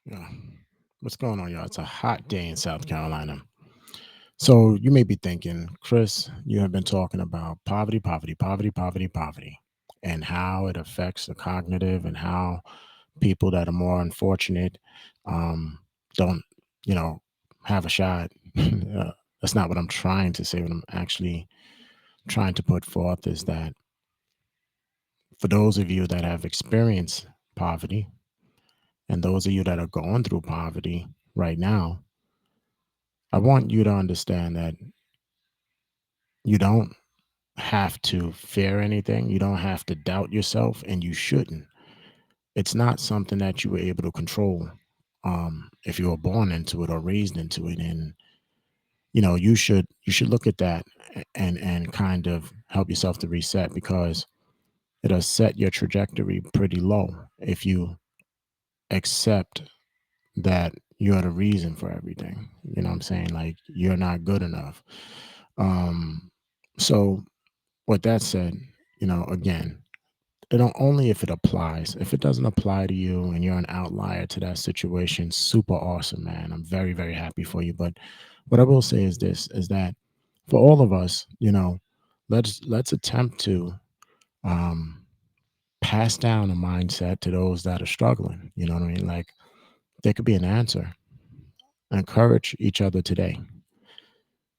Yeah. What's going on, y'all? It's a hot day in South Carolina. So you may be thinking, Chris, you have been talking about poverty, poverty, poverty, poverty, poverty, and how it affects the cognitive and how people that are more unfortunate um, don't, you know, have a shot. That's not what I'm trying to say. What I'm actually trying to put forth is that for those of you that have experienced poverty and those of you that are going through poverty right now, I want you to understand that you don't have to fear anything. You don't have to doubt yourself, and you shouldn't. It's not something that you were able to control if you were born into it or raised into it. And you should look at that and kind of help yourself to reset because it'll set your trajectory pretty low if you accept that you're the reason for everything. You know what I'm saying? Like you're not good enough. Um, so with that said, again, it don't only if it applies. If it doesn't apply to you and you're an outlier to that situation, super awesome, man. I'm very, very happy for you. But what I will say is this is that for all of us, let's attempt to um pass down a mindset to those that are struggling. You know what I mean? Like there could be an answer. Encourage each other today.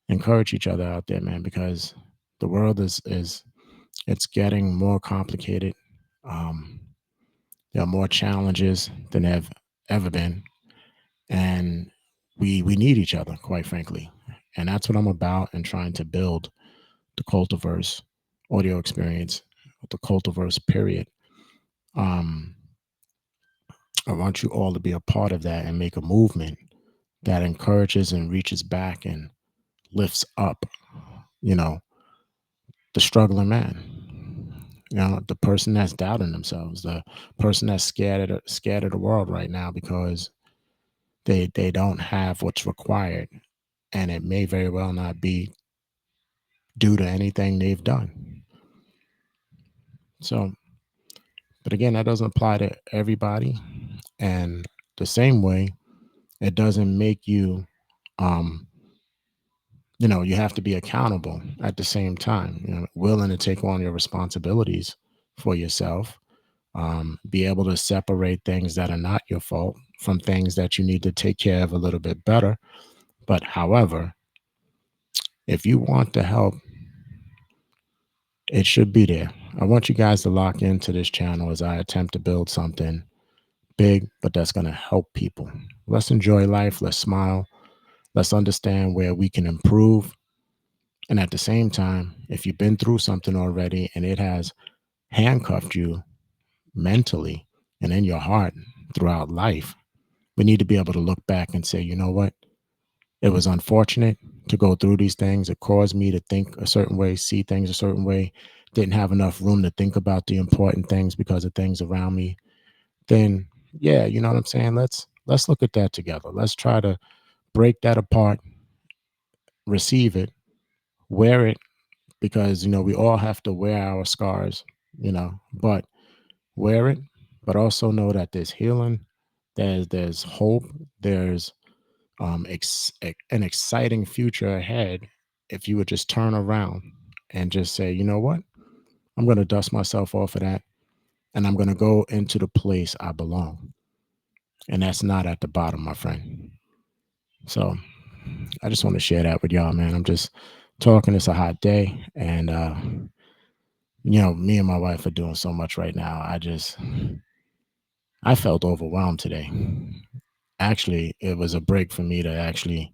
Encourage each other out there, man, because the world is it's getting more complicated. Um, there are more challenges than have ever been, and we need each other, quite frankly. And that's what I'm about and trying to build the Cultiverse audio experience, the Cultiverse period. Um, I want you all to be a part of that and make a movement that encourages and reaches back and lifts up, you know, the struggling man. The person that's doubting themselves, the person that's scared of the world right now because they don't have what's required, and it may very well not be due to anything they've done. So, but again, that doesn't apply to everybody, and the same way, it doesn't make you, um, you have to be accountable at the same time. Willing to take on your responsibilities for yourself, be able to separate things that are not your fault from things that you need to take care of a little bit better. But however, if you want the help, it should be there. I want you guys to lock into this channel as I attempt to build something big, but that's going to help people. Let's enjoy life. Let's smile. Let's understand where we can improve. And at the same time, if you've been through something already and it has handcuffed you mentally and in your heart throughout life, we need to be able to look back and say, you know what? It was unfortunate to go through these things. It caused me to think a certain way, see things a certain way, didn't have enough room to think about the important things because of things around me. Then, yeah, you know what I'm saying? Let's look at that together. Let's try to break that apart, receive it, wear it, because we all have to wear our scars, but wear it, but also know that there's healing, there's hope, there's an exciting future ahead if you would just turn around and just say, you know what, I'm going to dust myself off of that, and I'm going to go into the place I belong, and that's not at the bottom, my friend. So I just want to share that with y'all, man. I'm just talking. It's a hot day, and me and my wife are doing so much right now. I felt overwhelmed today. Actually, it was a break for me to actually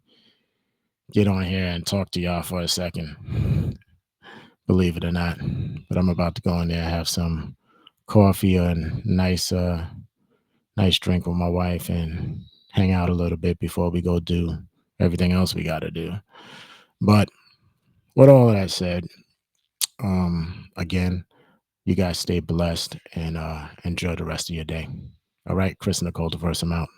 get on here and talk to y'all for a second, believe it or not. But I'm about to go in there and have some coffee and nice drink with my wife and hang out a little bit before we go do everything else we got to do. But with all of that said, again, you guys stay blessed and enjoy the rest of your day. All right, Chris Nicole, diverse. I'm out.